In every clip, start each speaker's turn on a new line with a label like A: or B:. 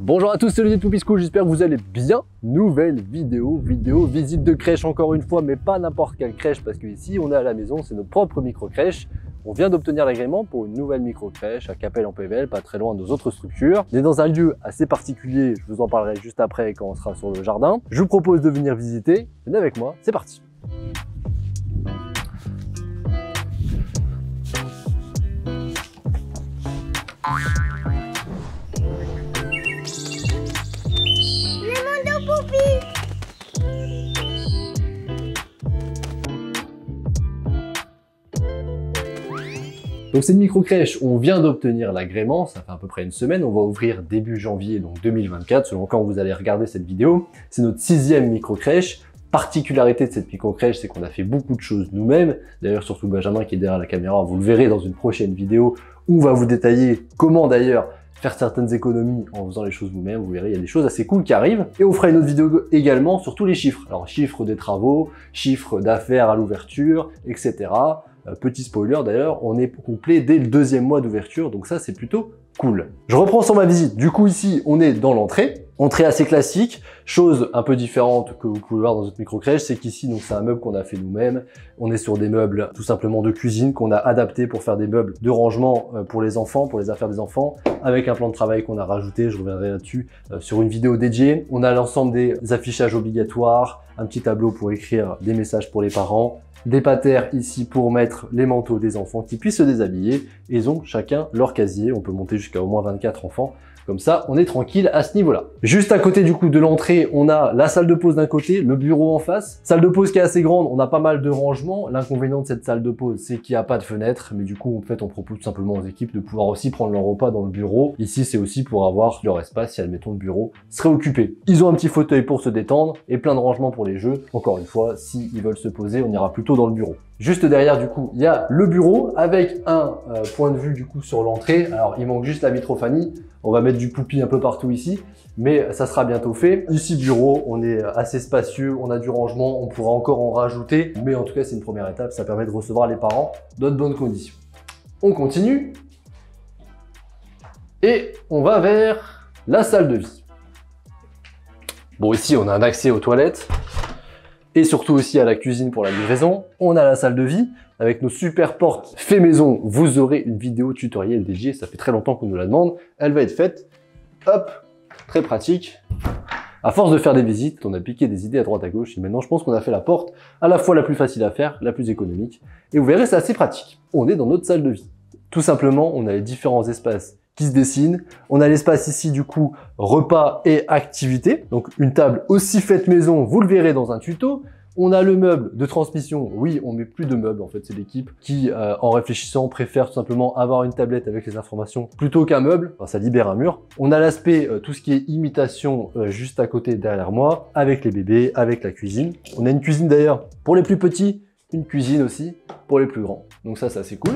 A: Bonjour à tous, c'est Olivier de Poupy School, j'espère que vous allez bien. Nouvelle vidéo, visite de crèche encore une fois, mais pas n'importe quelle crèche parce qu'ici on est à la maison, c'est notre propre micro-crèche. On vient d'obtenir l'agrément pour une nouvelle micro-crèche à Capelle-en-Pévèle, pas très loin de nos autres structures. On est dans un lieu assez particulier, je vous en parlerai juste après quand on sera sur le jardin. Je vous propose de venir visiter, venez avec moi, c'est parti. Donc c'est une micro-crèche, on vient d'obtenir l'agrément, ça fait à peu près une semaine, on va ouvrir début janvier donc 2024, selon quand vous allez regarder cette vidéo. C'est notre 6e micro-crèche. Particularité de cette micro-crèche, c'est qu'on a fait beaucoup de choses nous-mêmes. D'ailleurs, surtout Benjamin qui est derrière la caméra, vous le verrez dans une prochaine vidéo où on va vous détailler comment d'ailleurs faire certaines économies en faisant les choses vous-même. Vous verrez, il y a des choses assez cool qui arrivent. Et on fera une autre vidéo également sur tous les chiffres. Alors, chiffres des travaux, chiffres d'affaires à l'ouverture, etc. Petit spoiler d'ailleurs, on est complet dès le 2e mois d'ouverture, donc ça c'est plutôt cool. Je reprends sur ma visite. Du coup ici, on est dans l'entrée. Entrée assez classique. Chose un peu différente que vous pouvez voir dans notre micro-crèche, c'est qu'ici, donc c'est un meuble qu'on a fait nous-mêmes. On est sur des meubles tout simplement de cuisine qu'on a adaptés pour faire des meubles de rangement pour les enfants, pour les affaires des enfants, avec un plan de travail qu'on a rajouté. Je reviendrai là-dessus sur une vidéo dédiée. On a l'ensemble des affichages obligatoires, un petit tableau pour écrire des messages pour les parents, des patères ici pour mettre les manteaux des enfants qui puissent se déshabiller, et ils ont chacun leur casier. On peut monter jusqu'à au moins 24 enfants. Comme ça, on est tranquille à ce niveau-là. Juste à côté du coup de l'entrée, on a la salle de pause d'un côté, le bureau en face. Salle de pause qui est assez grande, on a pas mal de rangements. L'inconvénient de cette salle de pause, c'est qu'il n'y a pas de fenêtre, mais du coup, en fait, on propose tout simplement aux équipes de pouvoir aussi prendre leur repas dans le bureau. Ici, c'est aussi pour avoir leur espace si, admettons, le bureau serait occupé. Ils ont un petit fauteuil pour se détendre et plein de rangements pour les jeux. Encore une fois, s'ils veulent se poser, on ira plutôt dans le bureau. Juste derrière, du coup, il y a le bureau avec un point de vue du coup sur l'entrée. Alors, il manque juste la vitrophanie. On va mettre du Poupy un peu partout ici, mais ça sera bientôt fait. Ici, bureau, on est assez spacieux, on a du rangement, on pourra encore en rajouter, mais en tout cas, c'est une première étape. Ça permet de recevoir les parents dans de bonnes conditions. On continue et on va vers la salle de vie. Bon, ici, on a un accès aux toilettes. Et surtout aussi à la cuisine pour la livraison. On a la salle de vie avec nos super portes fait maison. Vous aurez une vidéo tutoriel dédiée, ça fait très longtemps qu'on nous la demande. Elle va être faite. Hop, très pratique. À force de faire des visites, on a piqué des idées à droite à gauche et maintenant je pense qu'on a fait la porte à la fois la plus facile à faire, la plus économique. Et vous verrez, c'est assez pratique. On est dans notre salle de vie. Tout simplement, on a les différents espaces qui se dessinent. On a l'espace ici du coup repas et activités. Donc une table aussi faite maison, vous le verrez dans un tuto. On a le meuble de transmission. Oui, on met plus de meubles en fait. C'est l'équipe qui, en réfléchissant, préfère tout simplement avoir une tablette avec les informations plutôt qu'un meuble. Enfin, ça libère un mur. On a l'aspect tout ce qui est imitation juste à côté derrière moi, avec les bébés, avec la cuisine. On a une cuisine d'ailleurs pour les plus petits, une cuisine aussi pour les plus grands. Donc ça, c'est assez cool.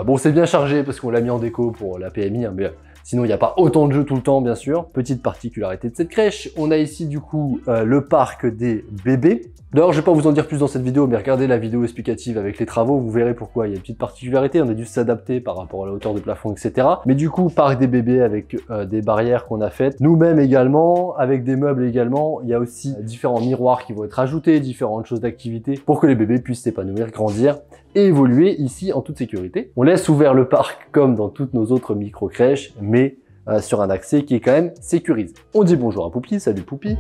A: Bon, c'est bien chargé parce qu'on l'a mis en déco pour la PMI, hein, mais sinon il n'y a pas autant de jeux tout le temps, bien sûr. Petite particularité de cette crèche, on a ici du coup le parc des bébés. D'ailleurs, je vais pas vous en dire plus dans cette vidéo, mais regardez la vidéo explicative avec les travaux, vous verrez pourquoi. Il y a une petite particularité, on a dû s'adapter par rapport à la hauteur de plafond, etc. Mais du coup, parc des bébés avec des barrières qu'on a faites. Nous-mêmes également, avec des meubles également. Il y a aussi différents miroirs qui vont être ajoutés, différentes choses d'activité pour que les bébés puissent s'épanouir, grandir et évoluer ici en toute sécurité. On laisse ouvert le parc comme dans toutes nos autres micro-crèches, mais sur un accès qui est quand même sécurisé. On dit bonjour à Poupy, salut Poupy.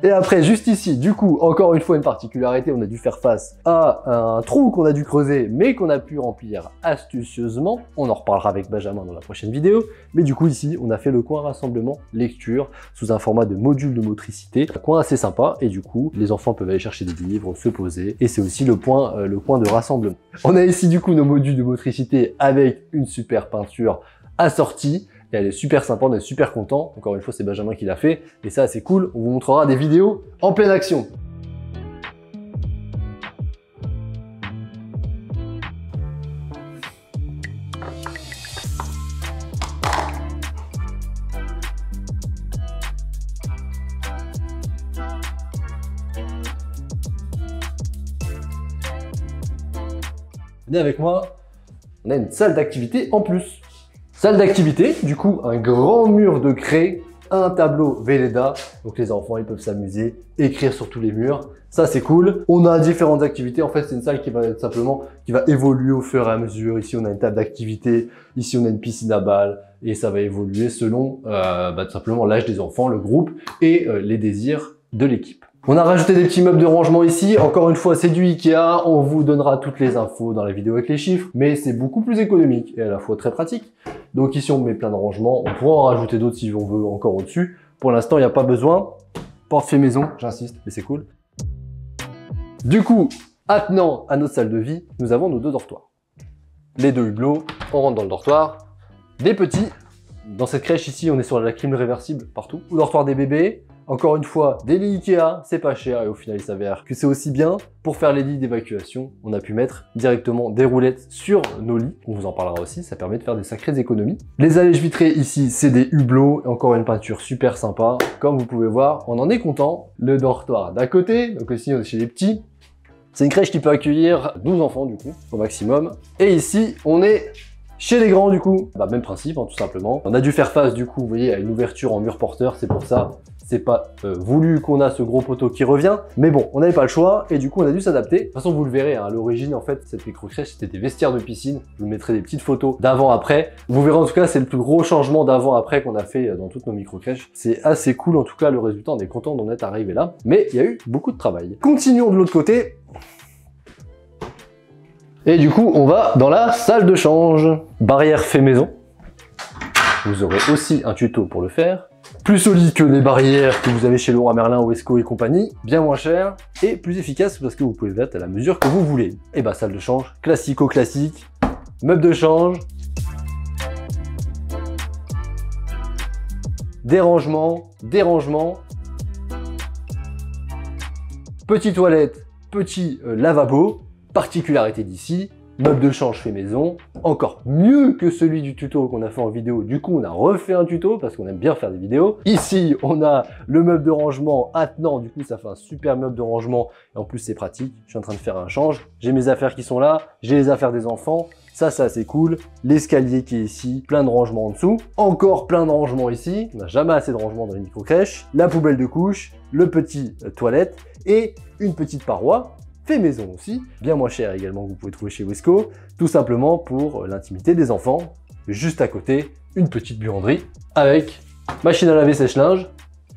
A: Et après, juste ici, du coup, encore une fois une particularité, on a dû faire face à un trou qu'on a dû creuser, mais qu'on a pu remplir astucieusement. On en reparlera avec Benjamin dans la prochaine vidéo. Mais du coup, ici, on a fait le coin rassemblement lecture sous un format de module de motricité. Un coin assez sympa, et du coup, les enfants peuvent aller chercher des livres, se poser, et c'est aussi le coin de rassemblement. On a ici, du coup, nos modules de motricité avec une super peinture assortie. Et elle est super sympa, on est super content. Encore une fois, c'est Benjamin qui l'a fait. Et ça, c'est cool. On vous montrera des vidéos en pleine action. venez avec moi, on a une salle d'activité en plus. Salle d'activité, du coup, un grand mur de craie, un tableau Velleda, donc les enfants ils peuvent s'amuser, écrire sur tous les murs, ça c'est cool. On a différentes activités, en fait c'est une salle qui va être simplement, qui va évoluer au fur et à mesure. Ici on a une table d'activité, ici on a une piscine à balles, et ça va évoluer selon tout simplement l'âge des enfants, le groupe et les désirs de l'équipe. On a rajouté des petits meubles de rangement ici. Encore une fois, c'est du Ikea. On vous donnera toutes les infos dans la vidéo avec les chiffres, mais c'est beaucoup plus économique et à la fois très pratique. Donc ici, on met plein de rangements. On pourra en rajouter d'autres si on veut encore au-dessus. Pour l'instant, il n'y a pas besoin. Porte fait maison, j'insiste, mais c'est cool. Du coup, attenant à notre salle de vie, nous avons nos deux dortoirs. Les deux hublots, on rentre dans le dortoir. Des petits. Dans cette crèche ici, on est sur la clim réversible partout. Au dortoir des bébés. Encore une fois, des lits Ikea, c'est pas cher et au final il s'avère que c'est aussi bien. Pour faire les lits d'évacuation, on a pu mettre directement des roulettes sur nos lits. On vous en parlera aussi, ça permet de faire des sacrées économies. Les allèges vitrées ici, c'est des hublots, encore une peinture super sympa. Comme vous pouvez voir, on en est content. Le dortoir d'à côté, donc ici on est chez les petits. C'est une crèche qui peut accueillir 12 enfants du coup, au maximum. Et ici, on est chez les grands du coup. Même principe, hein, tout simplement. On a dû faire face du coup, vous voyez, à une ouverture en mur porteur, c'est pour ça. C'est pas voulu qu'on a ce gros poteau qui revient, mais bon, on n'avait pas le choix et du coup on a dû s'adapter. De toute façon, vous le verrez, hein, à l'origine, en fait, cette micro-crèche, c'était des vestiaires de piscine. Je vous mettrai des petites photos d'avant-après. Vous verrez en tout cas, c'est le plus gros changement d'avant-après qu'on a fait dans toutes nos micro-crèches. C'est assez cool, en tout cas, le résultat, on est content d'en être arrivé là, mais il y a eu beaucoup de travail. Continuons de l'autre côté. Et du coup, on va dans la salle de change. Barrière fait maison. Vous aurez aussi un tuto pour le faire. Plus solide que les barrières que vous avez chez Leroy Merlin, Wesco et compagnie, bien moins cher et plus efficace parce que vous pouvez le mettre à la mesure que vous voulez. Et bah salle de change, classico-classique, meuble de change, des rangements, petite toilette, petit lavabo, particularité d'ici, meuble de change fait maison, encore mieux que celui du tuto qu'on a fait en vidéo. Du coup, on a refait un tuto parce qu'on aime bien faire des vidéos. Ici, on a le meuble de rangement attenant. Du coup, ça fait un super meuble de rangement. Et en plus, c'est pratique. Je suis en train de faire un change. J'ai mes affaires qui sont là. J'ai les affaires des enfants. Ça, c'est assez cool. L'escalier qui est ici. Plein de rangements en dessous. Encore plein de rangements ici. On n'a jamais assez de rangements dans les micro-crèches. La poubelle de couche. Le petit toilette. Et une petite paroi. Fait maison aussi, bien moins cher également que vous pouvez trouver chez Wesco, tout simplement pour l'intimité des enfants. Juste à côté, une petite buanderie avec machine à laver sèche-linge,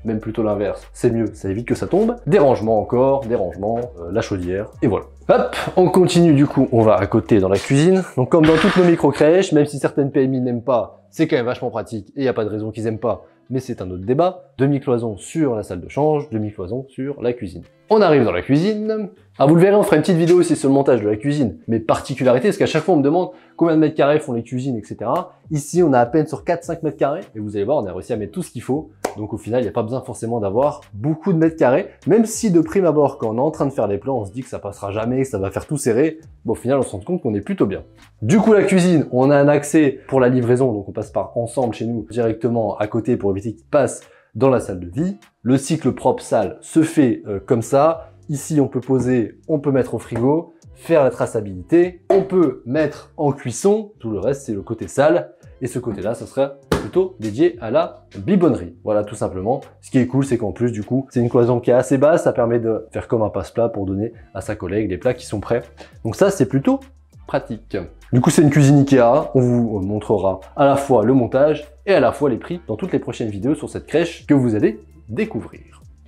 A: même plutôt l'inverse, c'est mieux, ça évite que ça tombe. Des rangements encore, des rangements, la chaudière, et voilà. Hop, on continue du coup, on va à côté dans la cuisine. Donc comme dans toutes nos micro-crèches, même si certaines PMI n'aiment pas, c'est quand même vachement pratique et il n'y a pas de raison qu'ils aiment pas, mais c'est un autre débat. Demi-cloison sur la salle de change, demi-cloison sur la cuisine. On arrive dans la cuisine. Ah, vous le verrez, on fera une petite vidéo aussi sur le montage de la cuisine. Mais particularité, parce qu'à chaque fois on me demande combien de mètres carrés font les cuisines, etc. Ici, on a à peine sur 4-5 mètres carrés. Et vous allez voir, on a réussi à mettre tout ce qu'il faut. Donc au final, il n'y a pas besoin forcément d'avoir beaucoup de mètres carrés. Même si de prime abord, quand on est en train de faire les plans, on se dit que ça passera jamais, que ça va faire tout serré. Bon, au final, on se rend compte qu'on est plutôt bien. Du coup, la cuisine, on a un accès pour la livraison. Donc on passe par ensemble chez nous, directement à côté pour éviter qu'il passe dans la salle de vie. Le cycle propre-salle se fait comme ça. Ici, on peut poser, on peut mettre au frigo, faire la traçabilité, on peut mettre en cuisson, tout le reste, c'est le côté salle, et ce côté-là, ce sera plutôt dédié à la bibannerie. Voilà, tout simplement. Ce qui est cool, c'est qu'en plus, du coup, c'est une cloison qui est assez basse, ça permet de faire comme un passe-plat pour donner à sa collègue les plats qui sont prêts. Donc ça, c'est plutôt pratique. Du coup, c'est une cuisine Ikea, on vous montrera à la fois le montage et à la fois les prix dans toutes les prochaines vidéos sur cette crèche que vous allez découvrir.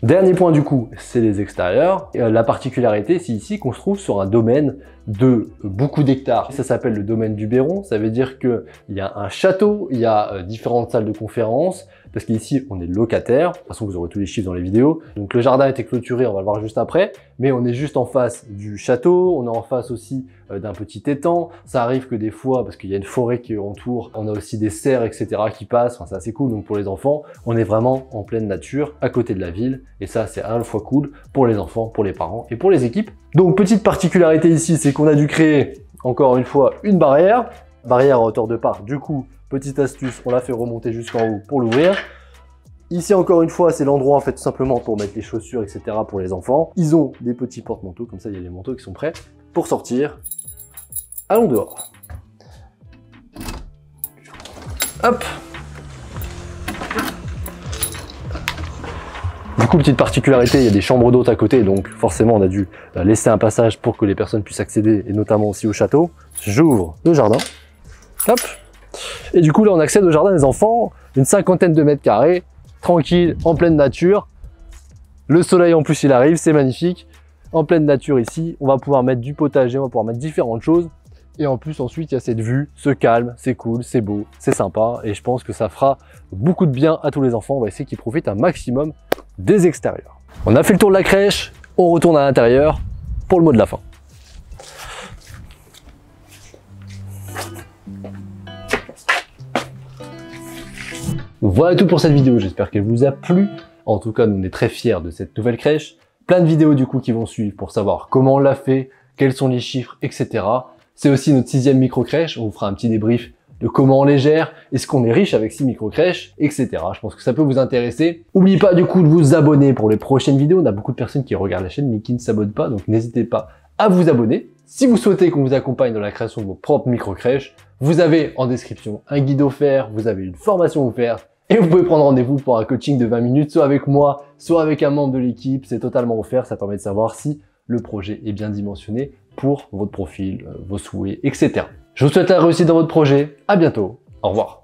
A: Dernier point du coup, c'est les extérieurs. La particularité, c'est ici qu'on se trouve sur un domaine de beaucoup d'hectares. Ça s'appelle le domaine du Béron. Ça veut dire qu'il y a un château, il y a différentes salles de conférence, parce qu'ici, on est locataire. De toute façon, vous aurez tous les chiffres dans les vidéos. Donc le jardin a été clôturé, on va le voir juste après. Mais on est juste en face du château, on est en face aussi d'un petit étang. Ça arrive que des fois, parce qu'il y a une forêt qui entoure, on a aussi des cerfs, etc. qui passent. Enfin, c'est assez cool. Donc pour les enfants, on est vraiment en pleine nature, à côté de la ville. Et ça, c'est à la fois cool pour les enfants, pour les parents et pour les équipes. Donc petite particularité ici, c'est qu'on a dû créer, encore une fois, une barrière. Barrière à hauteur de part. Du coup, petite astuce, on l'a fait remonter jusqu'en haut pour l'ouvrir. Ici, encore une fois, c'est l'endroit en fait tout simplement pour mettre les chaussures, etc. pour les enfants. Ils ont des petits porte-manteaux, comme ça il y a les manteaux qui sont prêts pour sortir. allons dehors. Hop. Du coup, petite particularité, il y a des chambres d'hôtes à côté, donc forcément on a dû laisser un passage pour que les personnes puissent accéder, et notamment aussi au château. J'ouvre le jardin. Hop. Et du coup là on accède au jardin des enfants, une 50aine de mètres carrés, tranquille, en pleine nature. Le soleil en plus il arrive, c'est magnifique. En pleine nature ici, on va pouvoir mettre du potager, on va pouvoir mettre différentes choses. Et en plus ensuite il y a cette vue, ce calme, c'est cool, c'est beau, c'est sympa. Et je pense que ça fera beaucoup de bien à tous les enfants. On va essayer qu'ils profitent un maximum des extérieurs. On a fait le tour de la crèche, on retourne à l'intérieur pour le mot de la fin. Voilà tout pour cette vidéo, j'espère qu'elle vous a plu. En tout cas, nous on est très fiers de cette nouvelle crèche. Plein de vidéos du coup qui vont suivre pour savoir comment on l'a fait, quels sont les chiffres, etc. C'est aussi notre 6e micro-crèche, on vous fera un petit débrief de comment on les gère, est-ce qu'on est riche avec 6 micro-crèches, etc. Je pense que ça peut vous intéresser. N'oubliez pas du coup de vous abonner pour les prochaines vidéos. On a beaucoup de personnes qui regardent la chaîne mais qui ne s'abonnent pas, donc n'hésitez pas à vous abonner. Si vous souhaitez qu'on vous accompagne dans la création de vos propres micro-crèches, vous avez en description un guide offert, vous avez une formation offerte, et vous pouvez prendre rendez-vous pour un coaching de 20 minutes, soit avec moi, soit avec un membre de l'équipe. C'est totalement offert, ça permet de savoir si le projet est bien dimensionné pour votre profil, vos souhaits, etc. Je vous souhaite la réussite dans votre projet. À bientôt. Au revoir.